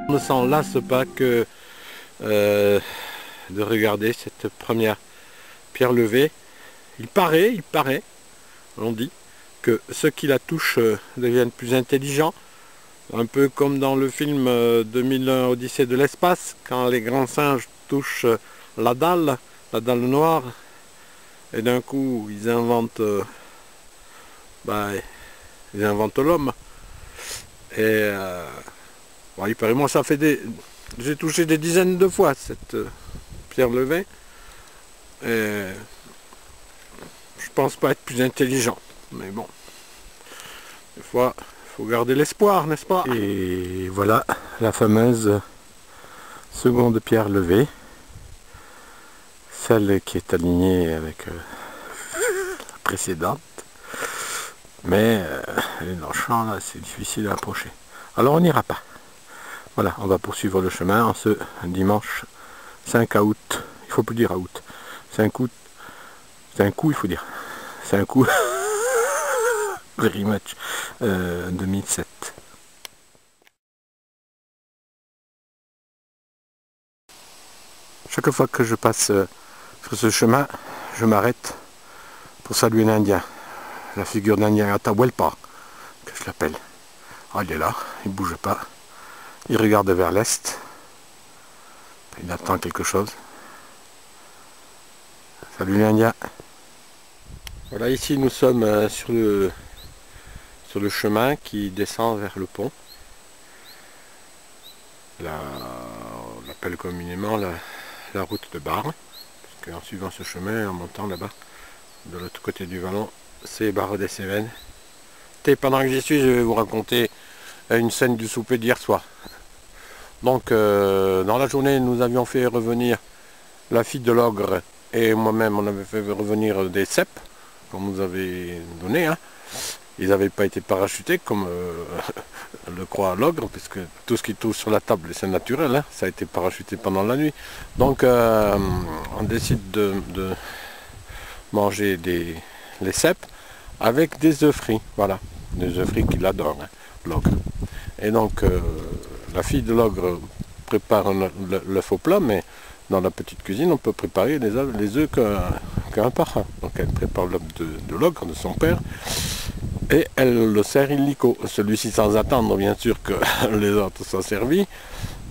On ne s'en lasse pas que de regarder cette première pierre levée. Il paraît, on dit, que ceux qui la touchent deviennent plus intelligents. Un peu comme dans le film 2001 Odyssée de l'espace, quand les grands singes touchent la dalle noire, et d'un coup ils inventent l'homme. Et bon, il paraît, moi ça fait j'ai touché des dizaines de fois cette pierre levée, et je pense pas être plus intelligent, mais bon, des fois il faut garder l'espoir, n'est-ce pas? Et voilà la fameuse seconde pierre levée, celle qui est alignée avec la précédente, mais elle est dans le champ là, c'est difficile à approcher. Alors on n'ira pas. Voilà, on va poursuivre le chemin en ce dimanche 5 août. Il faut plus dire août. 5 août. 5 août, il faut dire. 5 août. Very much. 2007. Chaque fois que je passe sur ce chemin, je m'arrête pour saluer l'Indien. La figure d'Indien Atahualpa, que je l'appelle. Ah, il est là, il ne bouge pas. Il regarde vers l'est. Il attend quelque chose. Salut l'Indien. Voilà, ici nous sommes sur le chemin qui descend vers le pont. On l'appelle communément la route de Barre. Parce qu'en suivant ce chemin, en montant là-bas, de l'autre côté du vallon, c'est Barre des Cévennes. Et pendant que j'y suis, je vais vous raconter une scène du souper d'hier soir. Donc dans la journée, nous avions fait revenir la fille de l'ogre et moi-même, on avait fait revenir des cèpes qu'on nous avait donné. Hein. Ils n'avaient pas été parachutés comme le croit l'ogre, puisque tout ce qui touche sur la table, c'est naturel. Hein. Ça a été parachuté pendant la nuit. Donc on décide de manger les cèpes avec des œufs frits. Voilà, des œufs frits qu'il adore, hein, l'ogre. Et donc la fille de l'ogre prépare l'œuf au plat, mais dans la petite cuisine, on peut préparer les œufs qu'un parrain. Donc elle prépare l'œuf de l'ogre, de son père, et elle le sert illico. Celui-ci, sans attendre bien sûr que les autres soient servis,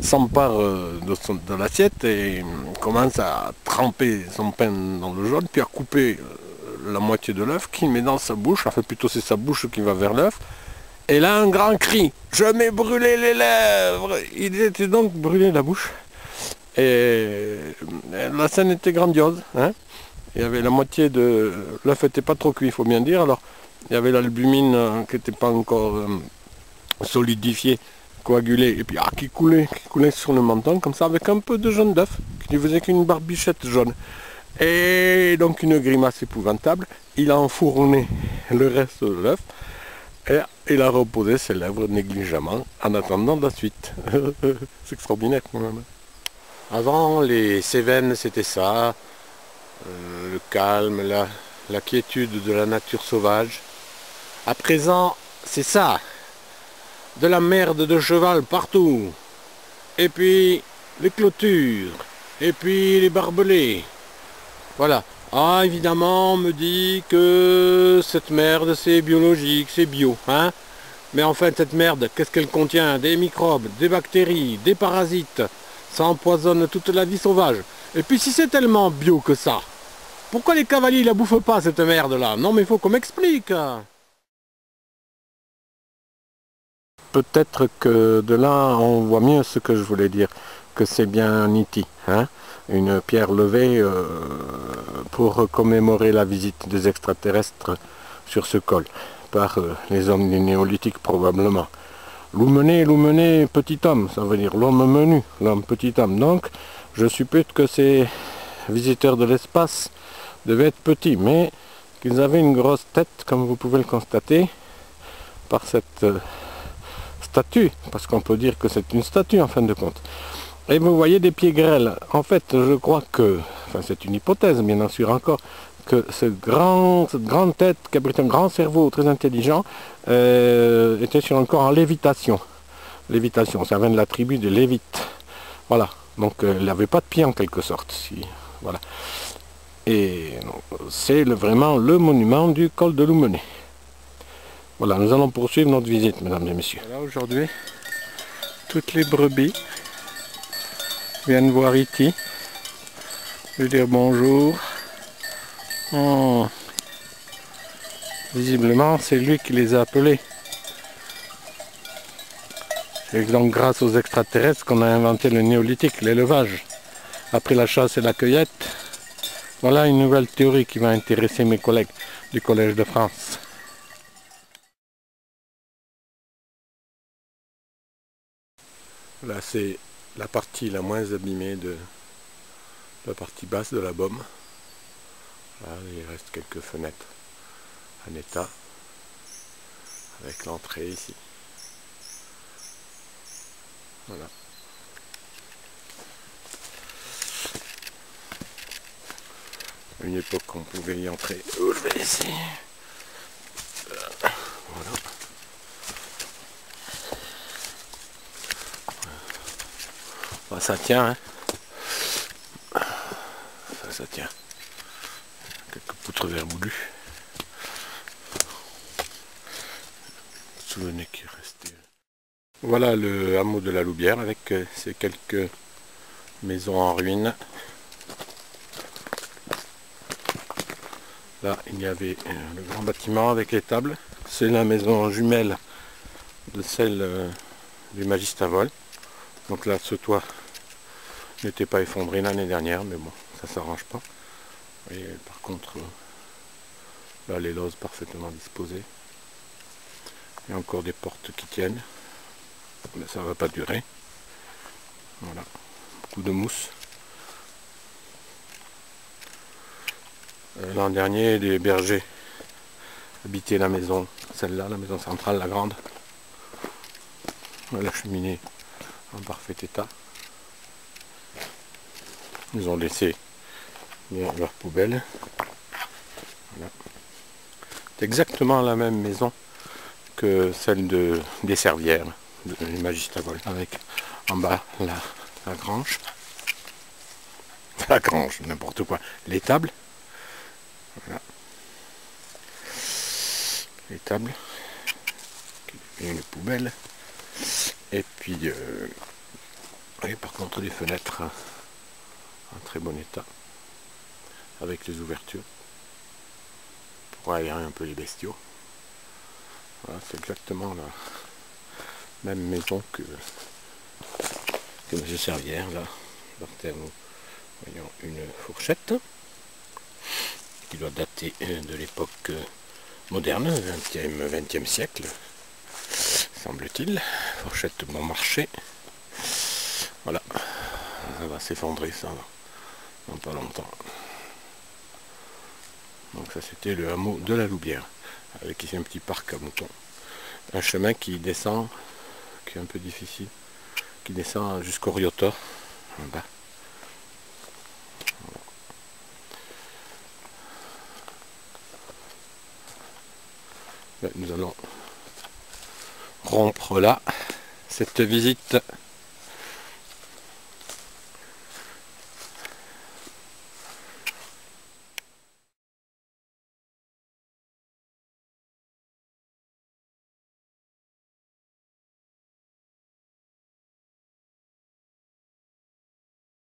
s'empare de l'assiette et commence à tremper son pain dans le jaune, puis à couper la moitié de l'œuf qu'il met dans sa bouche, enfin plutôt c'est sa bouche qui va vers l'œuf. Et là, un grand cri, « Je m'ai brûlé les lèvres !» Il était donc brûlé la bouche. Et la scène était grandiose. Hein, il y avait la moitié de... L'œuf n'était pas trop cuit, il faut bien dire. Alors, il y avait l'albumine qui n'était pas encore solidifiée, coagulée, et puis qui coulait sur le menton, comme ça, avec un peu de jaune d'œuf, qui ne faisait qu'une barbichette jaune. Et donc, une grimace épouvantable. Il a enfourné le reste de l'œuf. Et il a reposé ses lèvres négligemment en attendant la suite. C'est extraordinaire quand même. Avant, les Cévennes, c'était ça. Le calme, la quiétude de la nature sauvage. À présent, c'est ça. De la merde de cheval partout. Et puis, les clôtures. Et puis, les barbelés. Voilà. Ah, évidemment, on me dit que cette merde, c'est biologique, c'est bio, hein. Mais en fait, cette merde, qu'est-ce qu'elle contient? Des microbes, des bactéries, des parasites. Ça empoisonne toute la vie sauvage. Et puis, si c'est tellement bio que ça, pourquoi les cavaliers la bouffent pas, cette merde-là? Non, mais il faut qu'on m'explique. Peut-être que de là, on voit mieux ce que je voulais dire, que c'est bien Niti, hein. Une pierre levée pour commémorer la visite des extraterrestres sur ce col, par les hommes du néolithique probablement. Loumené, petit homme, ça veut dire l'homme menu, l'homme petit homme. Donc, je suppose que ces visiteurs de l'espace devaient être petits, mais qu'ils avaient une grosse tête, comme vous pouvez le constater, par cette statue, parce qu'on peut dire que c'est une statue en fin de compte. Et vous voyez des pieds grêles. En fait, je crois que, enfin c'est une hypothèse bien sûr encore, que cette grande tête qui abrite un grand cerveau très intelligent était sur un corps en lévitation. lévitation, ça vient de la tribu des Lévites. Voilà, donc il n'avait pas de pied en quelque sorte. Voilà. Et c'est vraiment le monument du col de Loumené. Voilà, nous allons poursuivre notre visite, mesdames et messieurs. Voilà, aujourd'hui, toutes les brebis viennent voir Iti, lui dire bonjour. Oh. Visiblement, c'est lui qui les a appelés. C'est donc grâce aux extraterrestres qu'on a inventé le néolithique, l'élevage. Après la chasse et la cueillette, voilà une nouvelle théorie qui va intéresser mes collègues du Collège de France. Là, c'est la partie la moins abîmée de la partie basse de la baume. Là, il reste quelques fenêtres en état, avec l'entrée ici. Voilà. À une époque, on pouvait y entrer. Oh, je vais laisser. Voilà. Bah, ça tient, hein. Ça tient. Quelques poutres vermoulues. Souvenez qui est resté. Voilà le hameau de la Loubière avec ces quelques maisons en ruine. Là, il y avait le grand bâtiment avec les tables. C'est la maison jumelle de celle du Magistavolt. Donc là, ce toit n'était pas effondré l'année dernière, mais bon, ça s'arrange pas. Et par contre, là, les lozes parfaitement disposées. Il y a encore des portes qui tiennent, mais ça va pas durer. Voilà, beaucoup de mousse. L'an dernier, les bergers habitaient la maison, celle-là, la maison centrale, la grande. La cheminée en parfait état. Ils ont laissé leur poubelle. Voilà. C'est exactement la même maison que celle des Servières du Magistavolt, avec en bas la grange. La grange, n'importe quoi. Les tables. Voilà. Les tables. Et une poubelle. Et puis, oui, par contre, les fenêtres en très bon état, avec les ouvertures, pour aérer un peu les bestiaux. Voilà, c'est exactement la même maison que M. Servière, là. Par terre, nous voyons une fourchette, qui doit dater de l'époque moderne, 20e siècle. Semble-t-il, fourchette bon marché. Voilà, ça va s'effondrer ça dans pas longtemps. Donc ça c'était le hameau de la Loubière, avec ici un petit parc à moutons. Un chemin qui descend, qui est un peu difficile, qui descend jusqu'au Riotor, en bas. Voilà. Nous allons rompre là cette visite.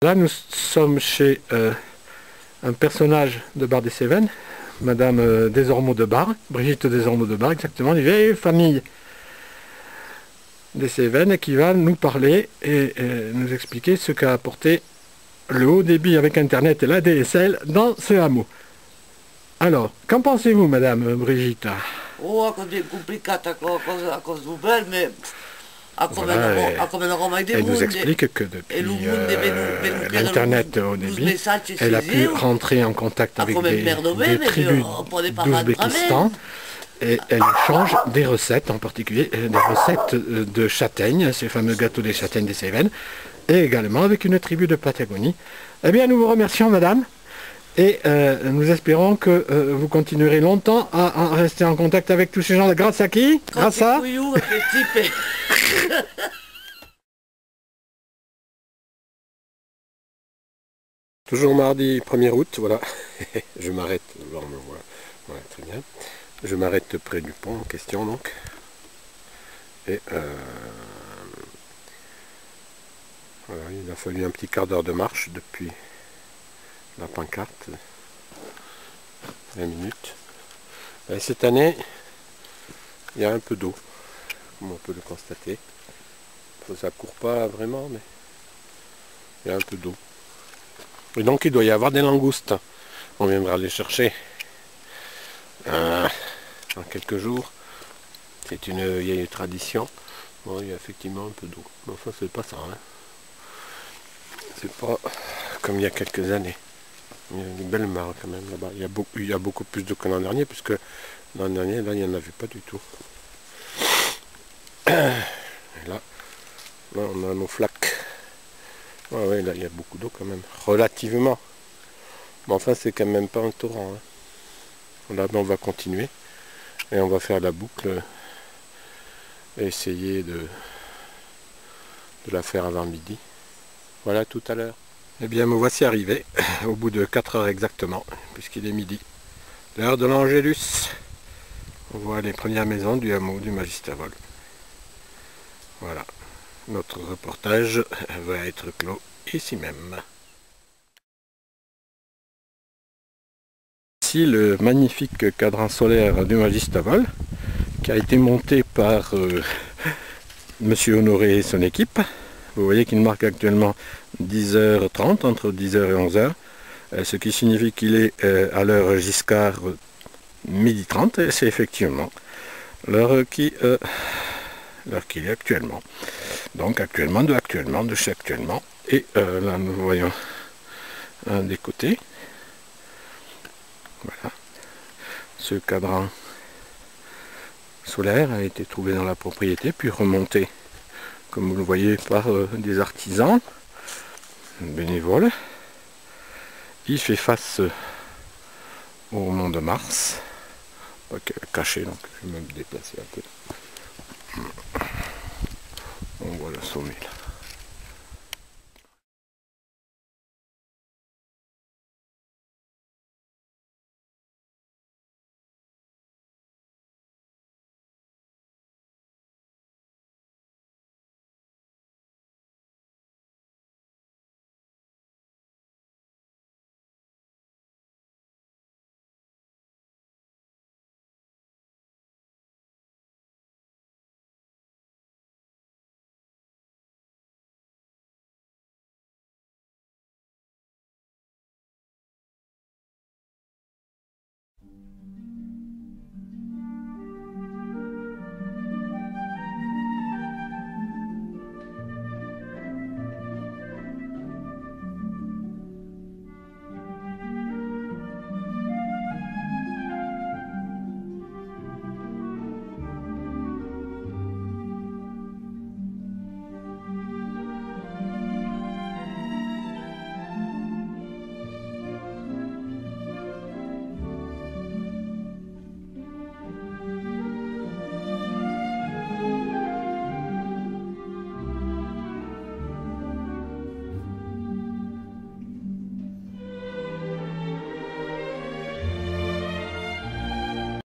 Là nous sommes chez un personnage de Bar des Cévennes, Madame Desormeaux de Bar, Brigitte Desormeaux de Bar exactement, une vieille famille des Cévennes, qui va nous parler et nous expliquer ce qu'a apporté le haut débit avec internet et la DSL dans ce hameau. Alors, qu'en pensez-vous, Madame Brigitte? Oh, è complicata a cosa belle, mais elle nous explique que depuis l'internet au débit, elle a pu rentrer en contact avec des tribus d'Ouzbékistan. Et elle change des recettes, en particulier des recettes de châtaignes, ces fameux gâteaux des châtaignes des Cévennes, et également avec une tribu de Patagonie. Eh bien, nous vous remercions, madame, et nous espérons que vous continuerez longtemps à rester en contact avec tous ces gens. Grâce à qui? Grâce à... Toujours mardi 1er août, voilà. Je m'arrête, on me voit. Voilà, très bien. Je m'arrête près du pont en question donc. Et voilà, il a fallu un petit quart d'heure de marche depuis la pancarte. 20 minutes. Et cette année, il y a un peu d'eau, comme on peut le constater. Ça court pas vraiment, mais il y a un peu d'eau. Et donc il doit y avoir des langoustes. On viendra les chercher dans quelques jours. C'est une vieille tradition. Bon, il y a effectivement un peu d'eau. Mais enfin, c'est pas ça. Hein. C'est pas comme il y a quelques années. Il y a une belle mare quand même là-bas. Il y a beaucoup plus d'eau que l'an dernier, puisque l'an dernier, là, il n'y en avait pas du tout. Et là, on a nos flaques. Ouais, ouais, là, il y a beaucoup d'eau quand même. Relativement. Mais enfin, c'est quand même pas un torrent. Hein. Là, on va continuer. Et on va faire la boucle. Et essayer de la faire avant midi. Voilà, tout à l'heure. Eh bien, me voici arrivé, au bout de 4 heures exactement, puisqu'il est midi. L'heure de l'Angélus. On voit les premières maisons du hameau du Magistérol. Voilà. Notre reportage va être clos ici même. Ici le magnifique cadran solaire du Magistérol, qui a été monté par Monsieur Honoré et son équipe. Vous voyez qu'il marque actuellement 10h30, entre 10h et 11h, ce qui signifie qu'il est à l'heure Giscard midi 30, et c'est effectivement l'heure qu'il est actuellement. Donc actuellement, de chez actuellement. Et là nous voyons un des côtés. Voilà. Ce cadran solaire a été trouvé dans la propriété, puis remonté, comme vous le voyez, par des artisans bénévoles. Il fait face au mont de Mars, caché, donc je vais me déplacer un peu. On voit le sommet là.